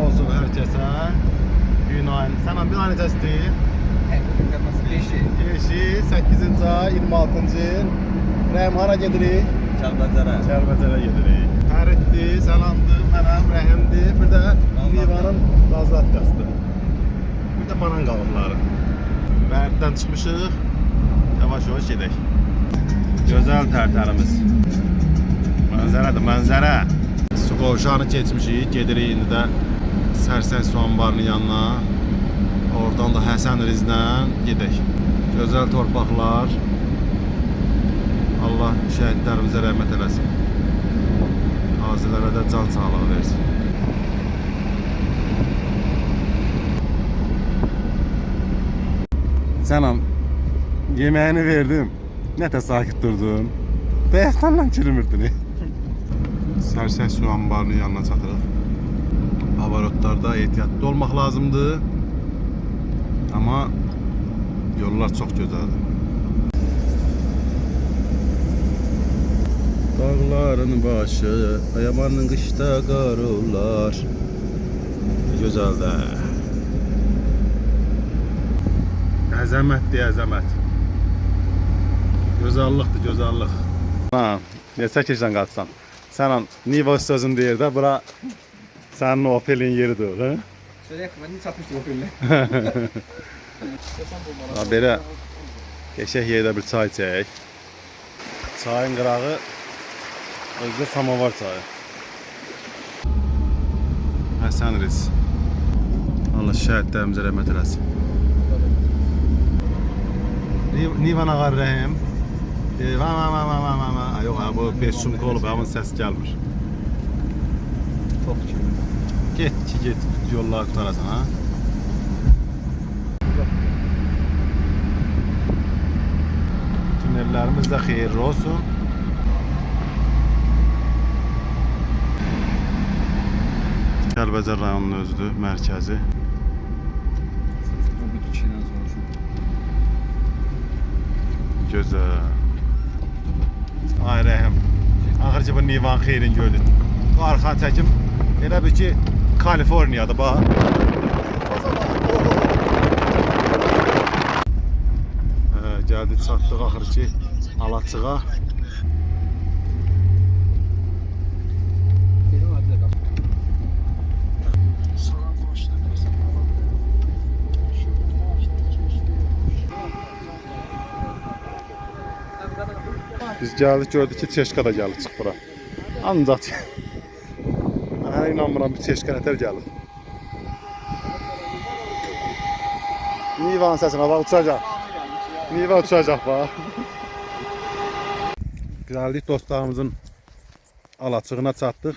olsun herkese. Günaydın. Sen bir an necəsidir? Beşi, 8-ci ay, 26-cı il. Rəhim hara gedirik? Kəlbəcərə gedirik. Fəriddir, Səlamdır, mənəm, Rəhimdir. Bir də Nivanın qazlatkasıdır. Bir də banan qalıqları. Bərddən çıxmışıq. Yavaş-yavaş gedək. Gözəl tərtərimiz. Mənzərədir, mənzərə. Su qovşağını keçmişik. Gedirik indi də Sərsəng su anbarının yanına. Oradan da Həsən Rizlə gedək. Gözəl torpaqlar. Allah şəhidlərimizə rəhmət eləsin. Qazilərə də can sağlığı versin. Sənam, yeməyini verdim. Nətə sakit durdun. Bəyəxtanla kirimirdin. Sərsəng su anbarının yanına çatırıq. Pavarotlarda ehtiyatlı olmaq lazımdır. Amma yollar çox gözəldir. Dağların başı, ayamanın qışda qar olar. Gözəldir. Əzəmətdir, əzəmət. Gözəllikdir, gözəllik. Ha, neçə keçdən qaçsan? Sən Niva sözün deyir də, bura sənin Opel'in yeridir, hə? Söyləyək, mən hiç atmışdım Opel'le. Belə qəşəng yerdə bir çay içək. Çayın qırağı özdə samovar çayı. Həsən Riz. Allah şəhidlərimizə rəhmət eləsin. Nivan ağar Rəhim. Yox, bu 5 sumka olub, amma səs gəlmir. Çok küçük. Get, yolları tutarasan, ha? Tünellərimiz də xeyirli olsun. Kəlbəcər rayonunun özüdür, mərkəzi. Gözəl. Ay Rəhim, axır ki bu Nivan xeyrin gördün. Bu arxan çəkim elə bir ki Kaliforniyadır, bax. Gəldik, çatdıq axır ki Alaçığa. Biz gəldik, gördük ki Çeşka da gəlib çıx bura. Ancaq mən hələ inanmıram bir Çeşka nətər gəlib. Nivanın səsinə bax, uçacaq. Niva uçacaq bax. Gəldik dostlarımızın Alaçığına çatdıq.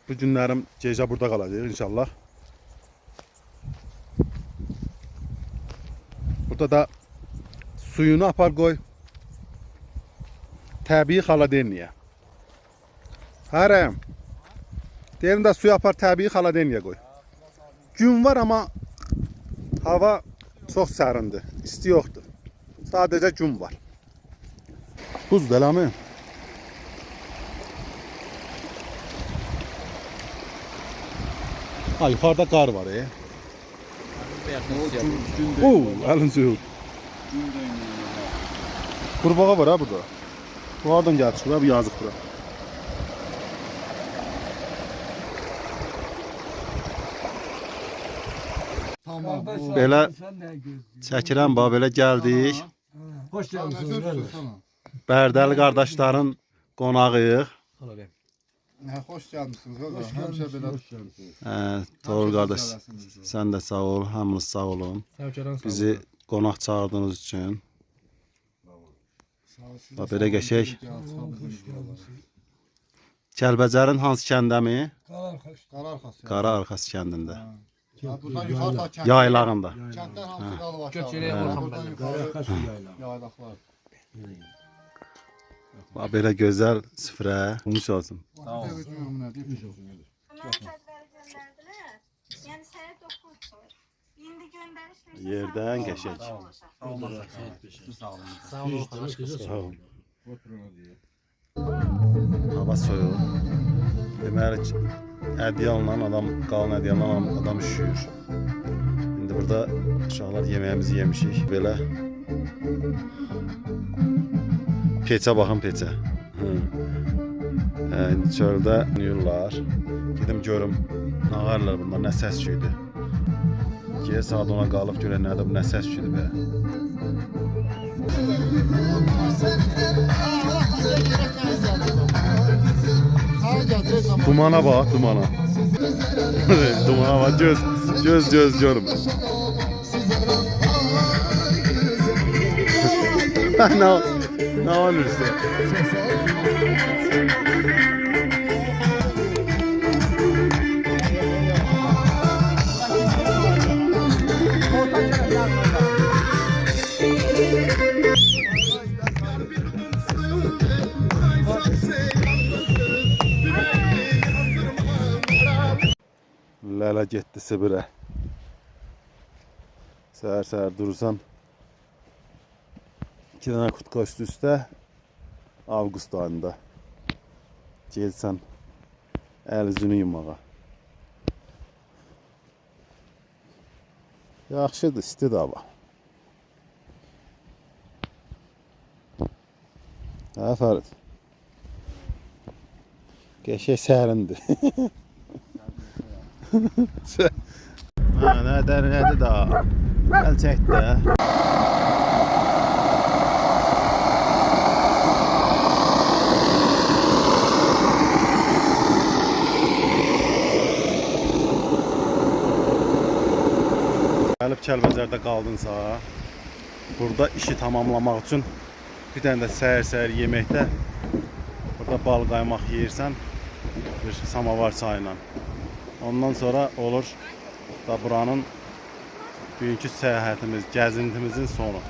Bu günlərim gecə burada qalacaq inşallah. Burada da suyunu apar qoy. Təbii xaladenniyə. Hərəm. Deyirəm də suyu apar təbii xaladenniyə qoy. Gün var amma hava çox sərindir. İsti yoxdur. Sadəcə gün var. Buz eləmi? Ha, yuxarıda qar var, əlin suyuq. Qurbağa var ha burada. Bu hardan gəlib çıxır, bu yazıq bura. Belə çəkirəm, bax, belə gəldik. Hoş geldiniz. Bərdəli qardaşların qonağıyıq. Hoş gəlmişsiniz. Həmişə belə. Toğrul qardaş, sən də sağ ol, hamınız sağ olun. Bizi qonaq çağırdığınız üçün. Bax, belə qəşəng. Kəlbəcərin hansı kəndəmi? Qara Arxası kəndində. Buradan yuxarı ta kənd. Yaylağında. Kənddən hamısı qalıb aşağı. Göçerəyə baxan bəli. Yaylaqlar. Bax, belə gözəl süfrə. Umuş olsun. Sağ ol. Yerdən qəşəng. Sağ olun. Hava soyuq. Deməli ədyalla adam, qalın ədyalla adam üşüyür. İndi burada uşaqlar yeməyimizi yemişik. Belə peçə baxın peçə. İndi çöldə yürürlər. Gedim görüm nə ağarlar bunlar, nə səs küydü. Geri saat ona qalıb görən nədir bu, nə səs küydü belə. Dumana bak, dumana. Dumana bak, göz görüm. Ne olursa. Lələ getdi Sibirə. Səhər durursan 2 dənə kutka üst-üstə avqust ayında gelsən əl üzünü yumağa. Yaxşıdır, istidir hava. Hə Fərid? Qəşəng sərindir. Nədir daha? Əl çəkdi də. Gəlib Kəlbəcərdə qaldınsa, burada işi tamamlamaq üçün bir dənə də səhər yeməkdə burada bal qaymaq yeyirsən bir samavar çayla. Ondan sonra olur da buranın bugünkü səyahətimiz, gəzintimizin sonu.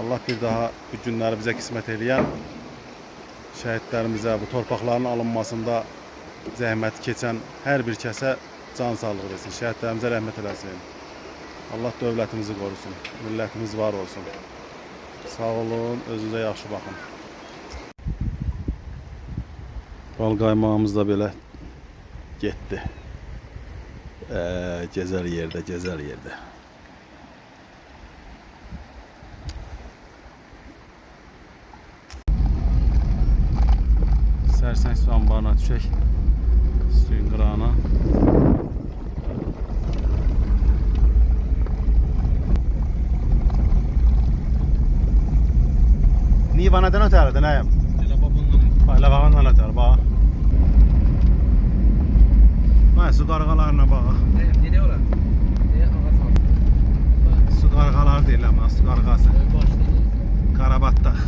Allah bir daha bu günləri bizə qismət eləyən şəhidlərimizə, bu torpaqların alınmasında zəhmət keçən hər bir kəsə can sağlığı versin, şəhidlərimizə rəhmət eləsin. Allah dövlətimizi qorusun, millətimiz var olsun. Sağ olun, özünüzə yaxşı baxın. Bal qaymağımız da belə getdi. Gözəl yerdə, gözəl yerdə. Sərsəng su anbarına düşək. Suyun qırağına. Niva nədən ötəridir, nəyəm? Elə baxandan ötər, bax. Su qarğalarına bax. Nereye olar? Ağaç altı. Su qarğaları deyirlər, su qarğası. Qarabattaq.